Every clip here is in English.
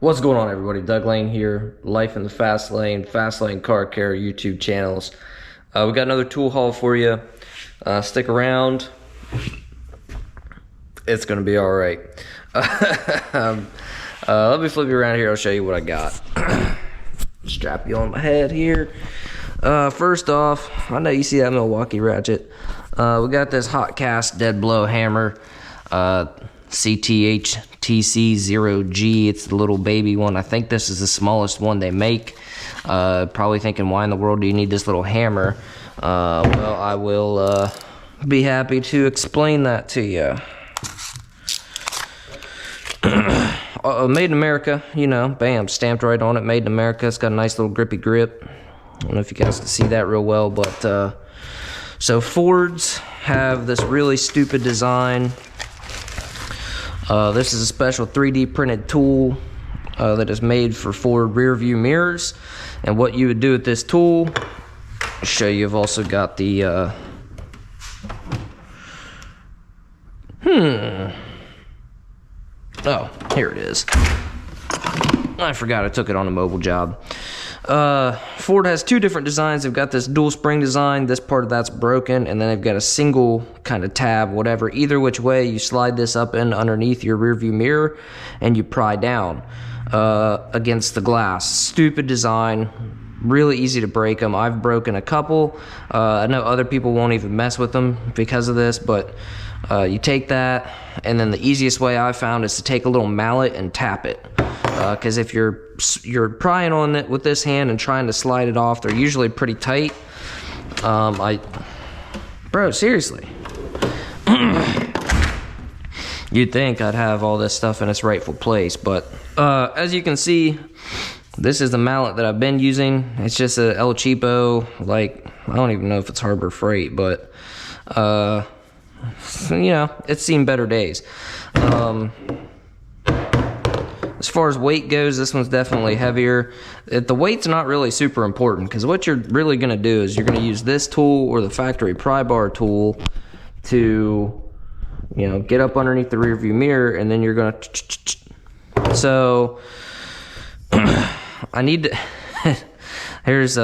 What's going on, everybody? Doug Lane here, Life in the Fast Lane Car Care YouTube channels. We got another tool haul for you. Stick around. It's gonna be all right. Let me flip you around here. I'll show you what I got. Strap you on my head here. First off, I know you see that Milwaukee Ratchet. We got this hot cast dead blow hammer. CTHTC0G. It's the little baby one. I think this is the smallest one they make. Probably thinking, why in the world do you need this little hammer? Well, I will be happy to explain that to you. Made in America, you know, bam, stamped right on it. Made in America. It's got a nice little grippy grip. I don't know if you guys can see that real well, but so Fords have this really stupid design. This is a special 3D printed tool that is made for Ford rear view mirrors. And what you would do with this tool, I'll show you. I've also got the oh, here it is. I forgot I took it on a mobile job. Ford has two different designs. They've got this dual spring design. This part of that's broken, and then they've got a single kind of tab, whatever. Either which way, you slide this up in underneath your rear view mirror, and you pry down against the glass. Stupid design. Really easy to break them. I've broken a couple. I know other people won't even mess with them because of this, but you take that, and then the easiest way I found is to take a little mallet and tap it. Because if you're prying on it with this hand and trying to slide it off, they're usually pretty tight. Bro, seriously. You'd think I'd have all this stuff in its rightful place, but as you can see, this is the mallet that I've been using. It's just a El Cheapo, like, I don't even know if it's Harbor Freight, but you know, it's seen better days. As far as weight goes, this one's definitely heavier. The weight's not really super important, because what you're really going to do is you're going to use this tool or the factory pry bar tool to, you know, get up underneath the rear view mirror, and then you're going to... So, I need to... Here's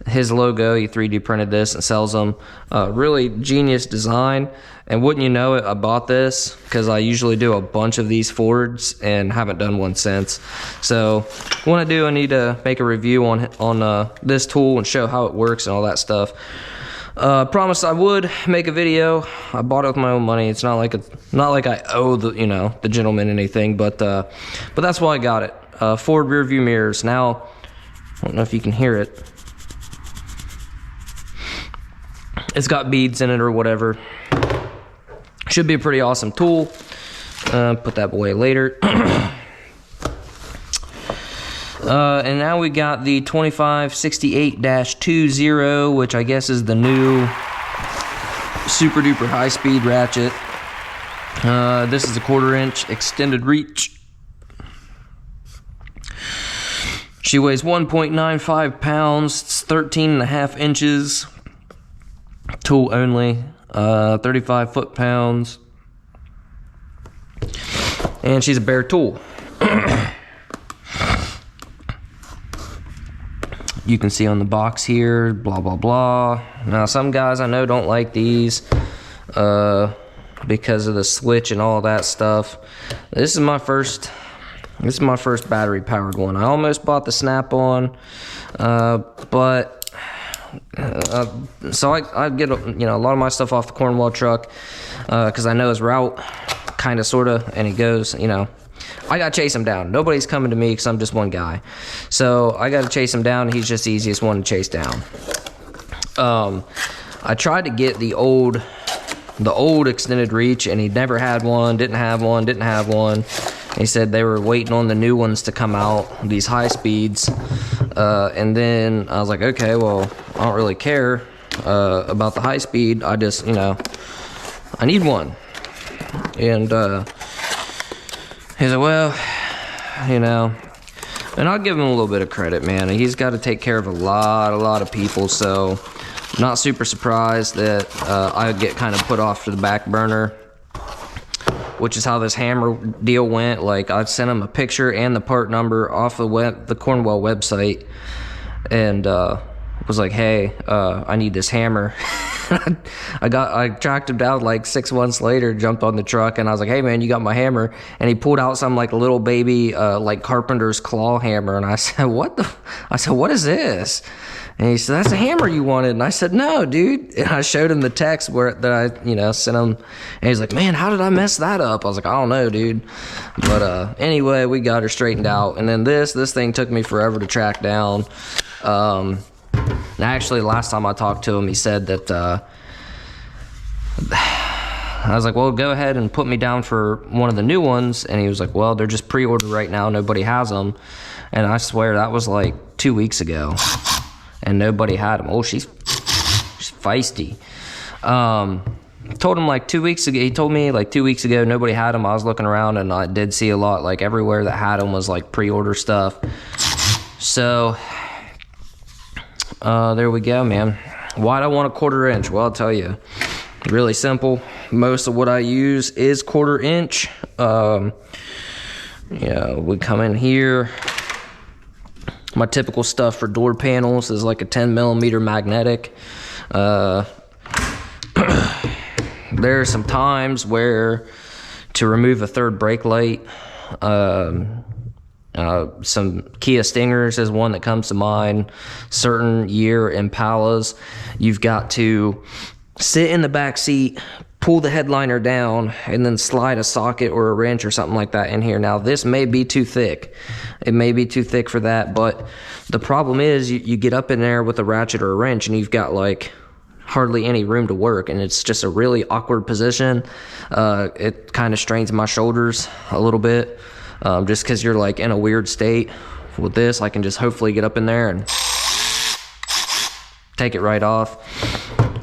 his logo. He 3D printed this and sells them. Really genius design. And wouldn't you know it, I bought this because I usually do a bunch of these Fords and haven't done one since. So what I do, I need to make a review on this tool and show how it works and all that stuff. Promised I would make a video. I bought it with my own money. It's not like I owe the gentleman anything, but that's why I got it. Ford rear view mirrors. Now, I don't know if you can hear it. It's got beads in it or whatever. Should be a pretty awesome tool. Put that away later. And now we got the 2568-20, which I guess is the new super duper high speed ratchet. This is a 1/4 inch extended reach. She weighs 1.95 pounds. It's 13.5 inches. Tool only. 35 foot-pounds. And she's a bare tool. You can see on the box here, blah blah blah. Now some guys I know don't like these because of the switch and all that stuff. This is my first battery powered one. I almost bought the Snap-on, but so I get a lot of my stuff off the Cornwall truck because I know his route, kind of, sort of, and he goes, I gotta chase him down. Nobody's coming to me because I'm just one guy, so I gotta chase him down. He's just the easiest one to chase down. I tried to get the old extended reach, and he never had one. Didn't have one. He said they were waiting on the new ones to come out, these high speeds. And then I was like, okay, well, I don't really care about the high speed. I just, I need one. And he's like, well, and I'll give him a little bit of credit, man. He's got to take care of a lot of people, so not super surprised that I get kind of put off to the back burner. which is how this hammer deal went. Like, I sent him a picture and the part number off the Cornwell website, and was like, hey, I need this hammer. I tracked him down like 6 months later, jumped on the truck, and I was like, hey man, you got my hammer? And he pulled out some like little baby like carpenter's claw hammer, and I said, what is this? And he said, that's a hammer you wanted. And I said, no, dude. And I showed him the text that I sent him, and he's like, man, how did I mess that up? I was like, I don't know, dude. But anyway, we got her straightened out, and then this thing took me forever to track down. Actually, last time I talked to him, he said that I was like, well, go ahead and put me down for one of the new ones. And he was like, well, they're just pre-ordered right now, nobody has them. And I swear that was like 2 weeks ago, and nobody had them. Oh, she's feisty. Told him like 2 weeks ago. He told me like 2 weeks ago nobody had them. I was looking around, and I did see a lot. Like, everywhere that had them was like pre-order stuff. So there we go, man. Why'd I want a 1/4 inch? Well, I'll tell you. Really simple. Most of what I use is 1/4 inch. We come in here. My typical stuff for door panels is like a 10 millimeter magnetic. There are some times where to remove a third brake light, some Kia Stingers is one that comes to mind. Certain year Impalas, you've got to sit in the back seat, pull the headliner down, and then slide a socket or a wrench or something like that in here. Now, this may be too thick. It may be too thick for that, but the problem is you get up in there with a ratchet or a wrench, and you've got like hardly any room to work, and it's just a really awkward position. It kind of strains my shoulders a little bit, just because you're like in a weird state. With this, I can just hopefully get up in there and take it right off.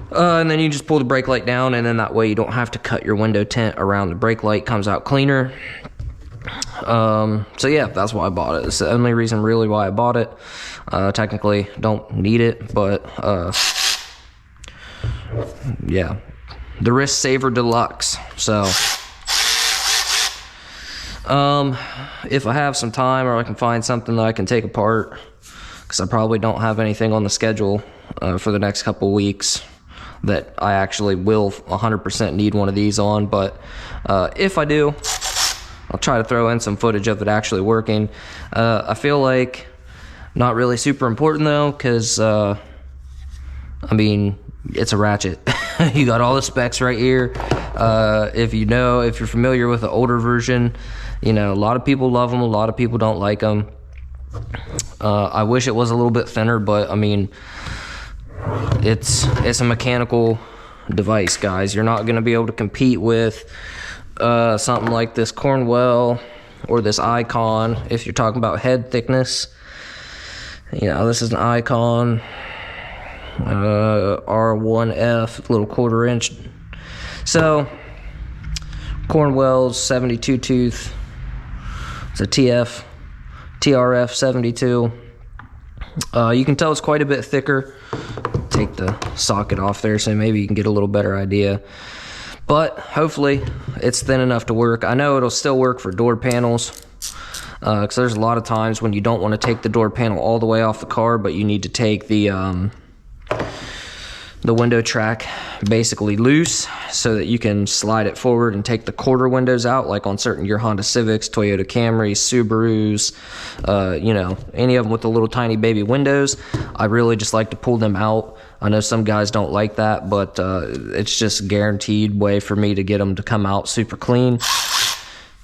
And then you just pull the brake light down, and then that way you don't have to cut your window tint around the brake light. Comes out cleaner. So yeah, that's why I bought it. It's the only reason really why I bought it. Technically don't need it, but yeah, the risk saver deluxe. So if I have some time, or I can find something that I can take apart, because I probably don't have anything on the schedule for the next couple weeks that I actually will 100% need one of these on. But if I do, I'll try to throw in some footage of it actually working. I feel like not really super important though, because I mean, it's a Ratchet. You got all the specs right here. If you're familiar with the older version, a lot of people love them, a lot of people don't like them. I wish it was a little bit thinner, but I mean, it's a mechanical device, guys. You're not going to be able to compete with something like this Cornwell or this Icon if you're talking about head thickness. This is an Icon R1F, little 1/4 inch. So Cornwell's 72 tooth. It's a TRF 72. You can tell it's quite a bit thicker. Take the socket off there so maybe you can get a little better idea. But hopefully it's thin enough to work. I know it'll still work for door panels, because there's a lot of times when you don't want to take the door panel all the way off the car, but you need to take the window track basically loose so that you can slide it forward and take the quarter windows out, like on your Honda Civics, Toyota Camrys, Subarus, any of them with the little tiny baby windows. I really just like to pull them out. I know some guys don't like that, but it's just a guaranteed way for me to get them to come out super clean.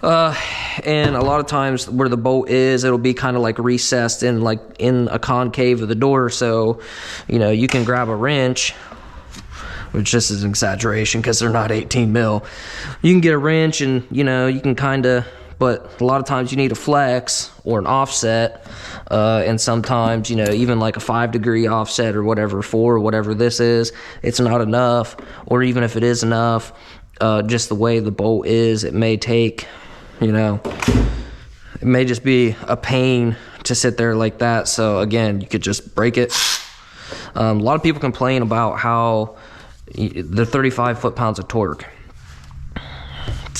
And a lot of times where the bolt is, it'll be kind of like recessed in a concave of the door, so you can grab a wrench, which just is an exaggeration because they're not 18 mil. You can get a wrench and you can but a lot of times you need a flex or an offset, and sometimes even like a 5-degree offset or whatever this is, it's not enough. Or even if it is enough, just the way the bolt is, it may take it may just be a pain to sit there like that. So again, you could just break it. A lot of people complain about how the 35 foot-pounds of torque.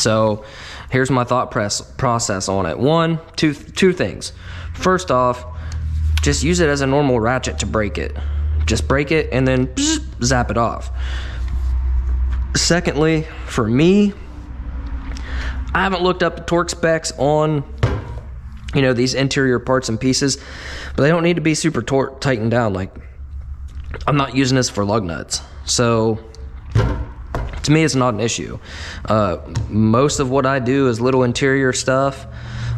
So here's my thought process on it. Two things. First off, just use it as a normal ratchet to break it. Just break it and then zap it off. Secondly, for me, I haven't looked up the torque specs on, you know, these interior parts and pieces, but they don't need to be super tightened down. Like, I'm not using this for lug nuts, so to me it's not an issue. Most of what I do is little interior stuff,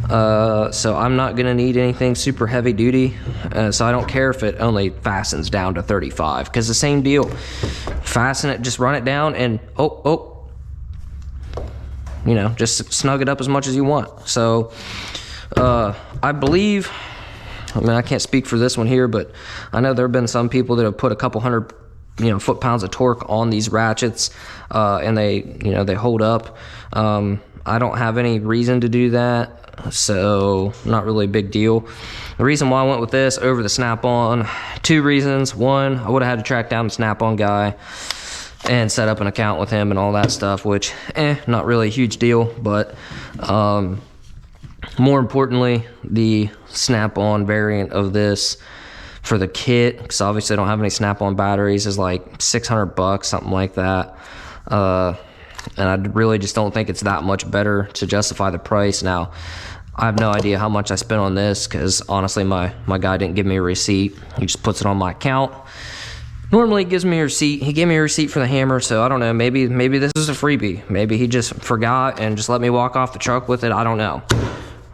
so I'm not gonna need anything super heavy duty, so I don't care if it only fastens down to 35, because the same deal, fasten it, just run it down and you know, just snug it up as much as you want. So I believe, I mean, I can't speak for this one here, but I know there have been some people that have put a couple hundred, you know, foot-pounds of torque on these ratchets, and they, you know, they hold up. I don't have any reason to do that, so not really a big deal. The reason why I went with this over the Snap-on, 2 reasons. One, I would have had to track down the Snap-on guy and set up an account with him and all that stuff, which, not really a huge deal, but more importantly, the Snap-on variant of this for the kit, because obviously I don't have any Snap-on batteries, is like $600, something like that. And I really just don't think it's that much better to justify the price. Now, I have no idea how much I spent on this, because honestly, my guy didn't give me a receipt. He just puts it on my account. Normally he gives me a receipt. He gave me a receipt for the hammer, so I don't know. Maybe this is a freebie. Maybe he just forgot and just let me walk off the truck with it. I don't know.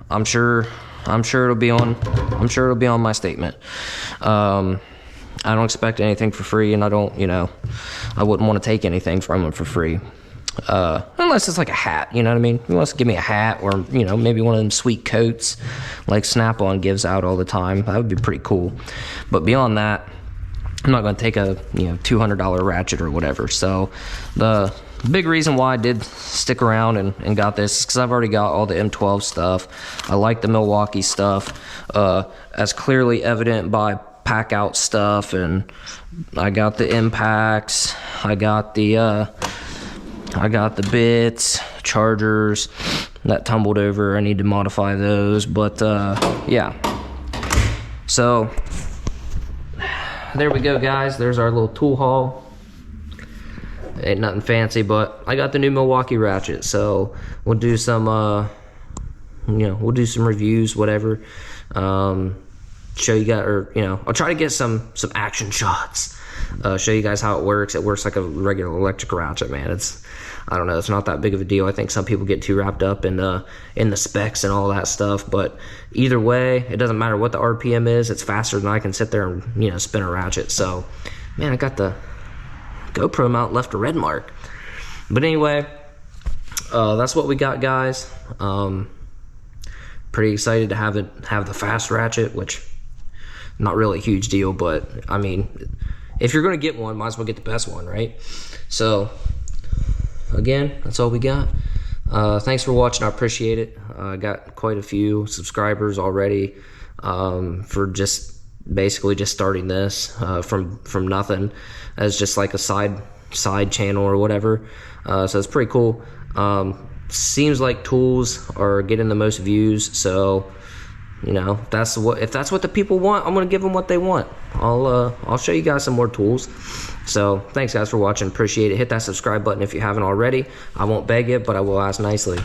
I'm sure it'll be on my statement. I don't expect anything for free, and I don't, you know, I wouldn't want to take anything from him for free. Unless it's like a hat, you know what I mean? He wants to give me a hat, or, you know, maybe one of them sweet coats like Snap-on gives out all the time. That would be pretty cool. But beyond that, I'm not going to take a, you know, $200 ratchet or whatever. So the big reason why I did stick around and got this is because I've already got all the M12 stuff. I like the Milwaukee stuff, as clearly evident by pack out stuff, and I got the impacts, I got the bits, chargers that tumbled over. I need to modify those, but yeah. So there we go, guys. There's our little tool haul. Ain't nothing fancy, but I got the new Milwaukee ratchet, so we'll do some you know, we'll do some reviews, whatever. Show you guys, or, you know, I'll try to get some action shots, show you guys how it works. It works like a regular electric ratchet, man. It's, I don't know, it's not that big of a deal. I think some people get too wrapped up in the specs and all that stuff, but either way, it doesn't matter what the RPM is. It's faster than I can sit there and, you know, spin a ratchet. So, man, I got the GoPro mount left a red mark. But anyway, that's what we got, guys. Pretty excited to have the fast ratchet, which not really a huge deal, but I mean, if you're gonna get one, might as well get the best one, right? So again, that's all we got. Thanks for watching. I appreciate it. I got quite a few subscribers already, for just basically just starting this from nothing, as just like a side channel or whatever. So it's pretty cool. Seems like tools are getting the most views, so, you know, if that's what the people want, I'm gonna give them what they want. I'll show you guys some more tools. So thanks, guys, for watching. Appreciate it. Hit that subscribe button if you haven't already. I won't beg it, but I will ask nicely.